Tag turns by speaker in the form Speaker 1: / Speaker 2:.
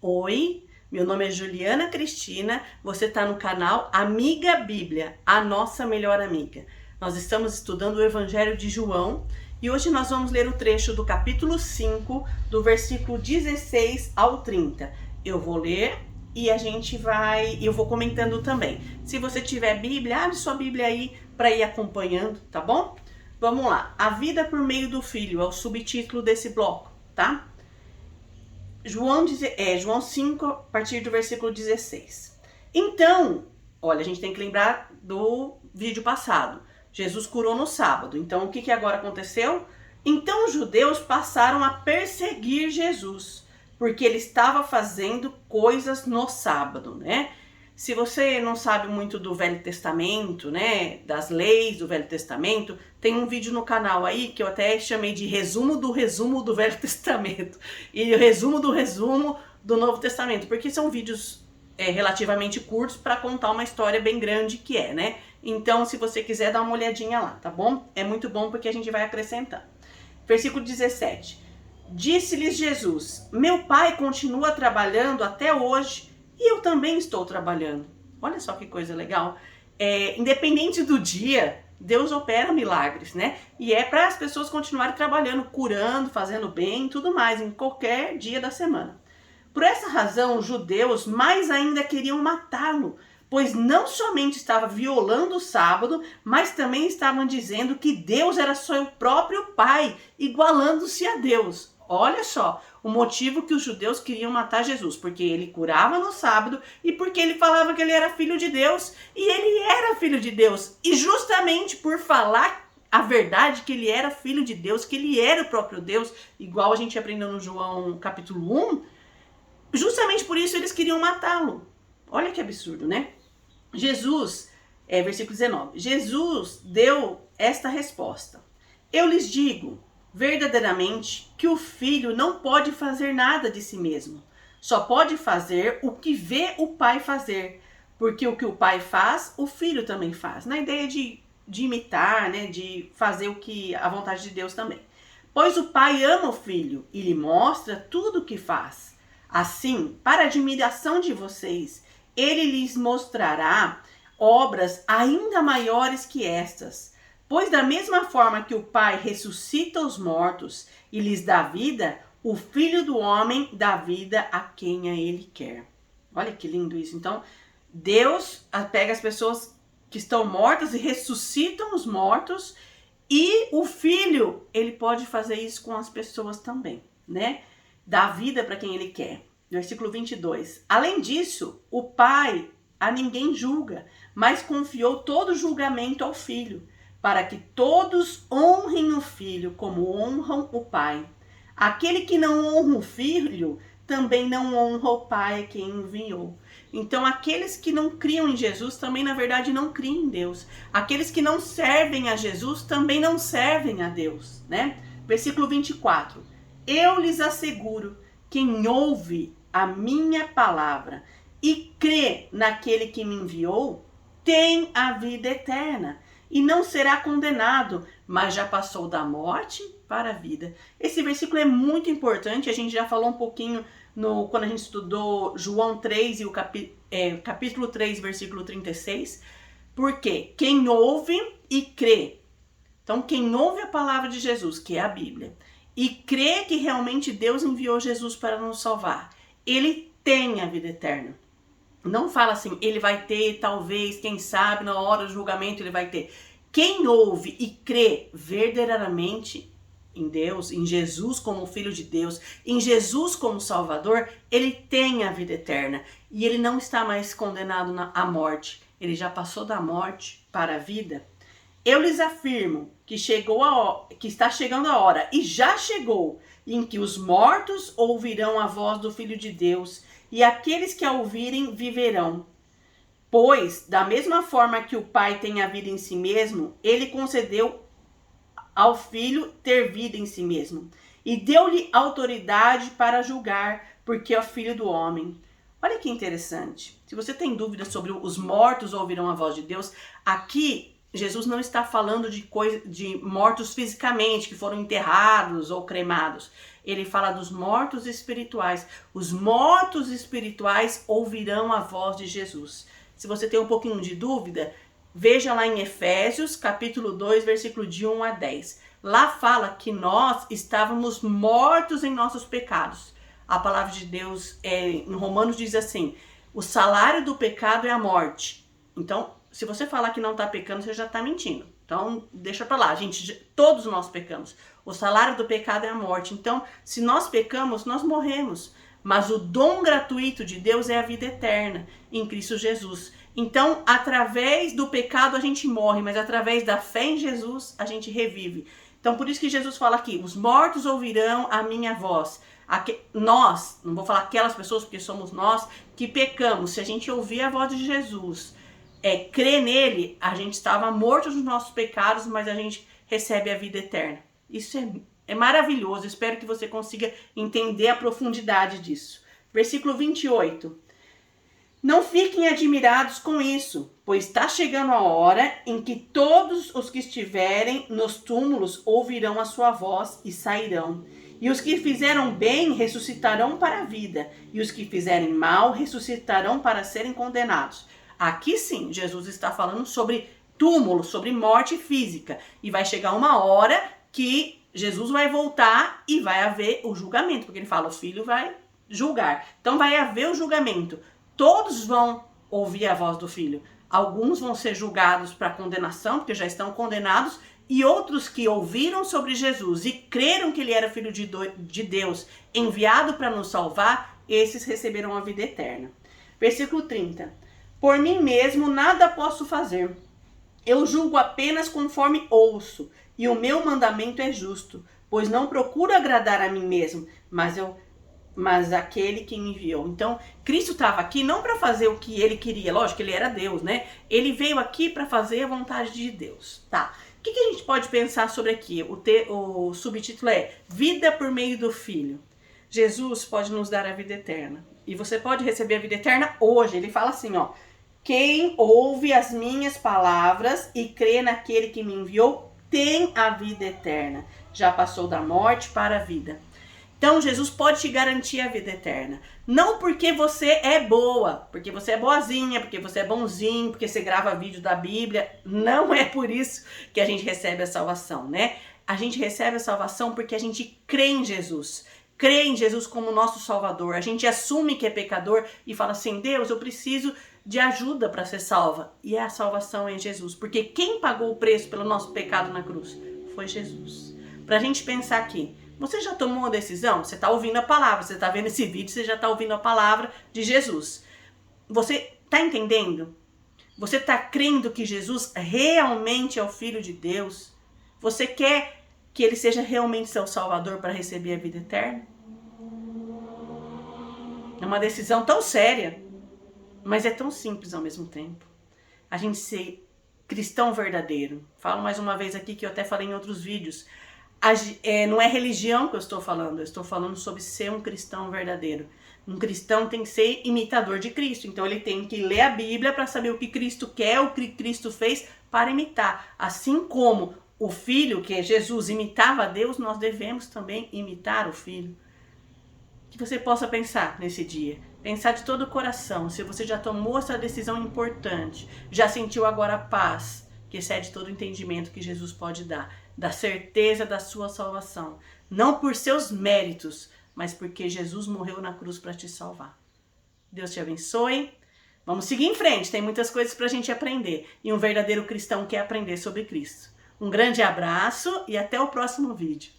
Speaker 1: Oi, meu nome é Juliana Cristina, você está no canal Amiga Bíblia, a nossa melhor amiga. Nós estamos estudando o Evangelho de João e hoje nós vamos ler o trecho do capítulo 5, do versículo 16 ao 30. Eu vou ler e eu vou comentando também. Se você tiver Bíblia, abre sua Bíblia aí para ir acompanhando, tá bom? Vamos lá, a vida por meio do Filho é o subtítulo desse bloco, tá? João 5, a partir do versículo 16. Então, olha, a gente tem que lembrar do vídeo passado. Jesus curou no sábado. Então, o que agora aconteceu? Então, os judeus passaram a perseguir Jesus, porque ele estava fazendo coisas no sábado, né? Se você não sabe muito do Velho Testamento, né, das leis do Velho Testamento, tem um vídeo no canal aí que eu até chamei de resumo do Velho Testamento e o resumo do Novo Testamento, porque são vídeos relativamente curtos para contar uma história bem grande que é, né? Então, se você quiser, dá uma olhadinha lá, tá bom? É muito bom porque a gente vai acrescentando. Versículo 17. Disse-lhes Jesus: meu Pai continua trabalhando até hoje, e eu também estou trabalhando. Olha só que coisa legal. Independente do dia, Deus opera milagres, né? E é para as pessoas continuarem trabalhando, curando, fazendo bem e tudo mais, em qualquer dia da semana. Por essa razão, os judeus mais ainda queriam matá-lo, pois não somente estava violando o sábado, mas também estavam dizendo que Deus era seu próprio Pai, igualando-se a Deus. Olha só, o motivo que os judeus queriam matar Jesus, porque ele curava no sábado e porque ele falava que ele era filho de Deus, e ele era filho de Deus. E justamente por falar a verdade que ele era filho de Deus, que ele era o próprio Deus, igual a gente aprendeu no João capítulo 1, justamente por isso eles queriam matá-lo. Olha que absurdo, né? Versículo 19, Jesus deu esta resposta: eu lhes digo verdadeiramente que o filho não pode fazer nada de si mesmo. Só pode fazer o que vê o pai fazer. Porque o que o pai faz, o filho também faz. Na ideia de imitar, né? De fazer o que a vontade de Deus também. Pois o pai ama o filho e lhe mostra tudo o que faz. Assim, para a admiração de vocês, ele lhes mostrará obras ainda maiores que estas. Pois da mesma forma que o Pai ressuscita os mortos e lhes dá vida, o Filho do Homem dá vida a quem a ele quer. Olha que lindo isso. Então, Deus pega as pessoas que estão mortas e ressuscitam os mortos, e o Filho, ele pode fazer isso com as pessoas também, né? Dá vida para quem ele quer. Versículo 22. Além disso, o Pai a ninguém julga, mas confiou todo o julgamento ao Filho, para que todos honrem o Filho como honram o Pai. Aquele que não honra o Filho, também não honra o Pai quem enviou. Então, aqueles que não criam em Jesus, também, na verdade, não criam em Deus. Aqueles que não servem a Jesus, também não servem a Deus, né? Versículo 24. Eu lhes asseguro, quem ouve a minha palavra e crê naquele que me enviou, tem a vida eterna e não será condenado, mas já passou da morte para a vida. Esse versículo é muito importante, a gente já falou um pouquinho quando a gente estudou João 3 e o capítulo 3, versículo 36, porque quem ouve e crê, então quem ouve a palavra de Jesus, que é a Bíblia, e crê que realmente Deus enviou Jesus para nos salvar, ele tem a vida eterna. Não fala assim, ele vai ter, talvez, quem sabe, na hora do julgamento ele vai ter. Quem ouve e crê verdadeiramente em Deus, em Jesus como Filho de Deus, em Jesus como Salvador, ele tem a vida eterna. E ele não está mais condenado à morte. Ele já passou da morte para a vida. Eu lhes afirmo que está chegando a hora, e já chegou, em que os mortos ouvirão a voz do Filho de Deus, e aqueles que a ouvirem viverão. Pois, da mesma forma que o Pai tem a vida em si mesmo, ele concedeu ao Filho ter vida em si mesmo, e deu-lhe autoridade para julgar, porque é o Filho do Homem. Olha que interessante. Se você tem dúvidas sobre os mortos ouvirão a voz de Deus, aqui Jesus não está falando de mortos fisicamente, que foram enterrados ou cremados. ele fala dos mortos espirituais. Os mortos espirituais ouvirão a voz de Jesus. Se você tem um pouquinho de dúvida, veja lá em Efésios, capítulo 2, versículo de 1 a 10. Lá fala que nós estávamos mortos em nossos pecados. A palavra de Deus em Romanos diz assim: o salário do pecado é a morte. Então, se você falar que não está pecando, você já está mentindo. Então, deixa pra lá. Gente, todos nós pecamos. O salário do pecado é a morte. Então, se nós pecamos, nós morremos. Mas o dom gratuito de Deus é a vida eterna em Cristo Jesus. Então, através do pecado a gente morre, mas através da fé em Jesus a gente revive. Então, por isso que Jesus fala aqui: os mortos ouvirão a minha voz. Nós, não vou falar aquelas pessoas, porque somos nós que pecamos. Se a gente ouvir a voz de Jesus, crer nele, a gente estava morto nos nossos pecados, mas a gente recebe a vida eterna. Isso é maravilhoso. Espero que você consiga entender a profundidade disso. Versículo 28. Não fiquem admirados com isso, pois está chegando a hora em que todos os que estiverem nos túmulos ouvirão a sua voz e sairão. E os que fizeram bem ressuscitarão para a vida, e os que fizerem mal ressuscitarão para serem condenados. Aqui sim, Jesus está falando sobre túmulo, sobre morte física. E vai chegar uma hora que Jesus vai voltar e vai haver o julgamento, porque ele fala, o Filho vai julgar. Então vai haver o julgamento. Todos vão ouvir a voz do Filho. Alguns vão ser julgados para condenação, porque já estão condenados, e outros que ouviram sobre Jesus e creram que ele era Filho de Deus, enviado para nos salvar, esses receberão a vida eterna. Versículo 30. Por mim mesmo nada posso fazer. Eu julgo apenas conforme ouço, e o meu mandamento é justo, pois não procuro agradar a mim mesmo, mas aquele que me enviou. Então, Cristo estava aqui não para fazer o que ele queria, lógico que ele era Deus, né? Ele veio aqui para fazer a vontade de Deus, tá? O que a gente pode pensar sobre aqui? O subtítulo é Vida por meio do Filho. Jesus pode nos dar a vida eterna, e você pode receber a vida eterna hoje. Ele fala assim, ó: quem ouve as minhas palavras e crê naquele que me enviou tem a vida eterna. Já passou da morte para a vida. Então, Jesus pode te garantir a vida eterna. Não porque você é boa, porque você é boazinha, porque você é bonzinho, porque você grava vídeo da Bíblia. Não é por isso que a gente recebe a salvação, né? A gente recebe a salvação porque a gente crê em Jesus. Crê em Jesus como nosso Salvador. A gente assume que é pecador e fala assim, Deus, eu preciso de ajuda para ser salva. E a salvação é em Jesus. Porque quem pagou o preço pelo nosso pecado na cruz foi Jesus. Pra gente pensar aqui. Você já tomou uma decisão? Você está ouvindo a palavra, você está vendo esse vídeo, você já está ouvindo a palavra de Jesus. Você está entendendo? Você está crendo que Jesus realmente é o Filho de Deus? Você quer que ele seja realmente seu Salvador para receber a vida eterna? É uma decisão tão séria, mas é tão simples ao mesmo tempo. A gente ser cristão verdadeiro. Falo mais uma vez aqui que eu até falei em outros vídeos. Não é religião que eu estou falando sobre ser um cristão verdadeiro. Um cristão tem que ser imitador de Cristo, então ele tem que ler a Bíblia para saber o que Cristo quer, o que Cristo fez para imitar. Assim como o Filho, que é Jesus, imitava a Deus, nós devemos também imitar o Filho. Que você possa pensar nesse dia, pensar de todo o coração, se você já tomou essa decisão importante, já sentiu agora a paz, que excede todo o entendimento que Jesus pode dar, da certeza da sua salvação, não por seus méritos, mas porque Jesus morreu na cruz para te salvar. Deus te abençoe. Vamos seguir em frente, tem muitas coisas para a gente aprender, e um verdadeiro cristão quer aprender sobre Cristo. Um grande abraço e até o próximo vídeo.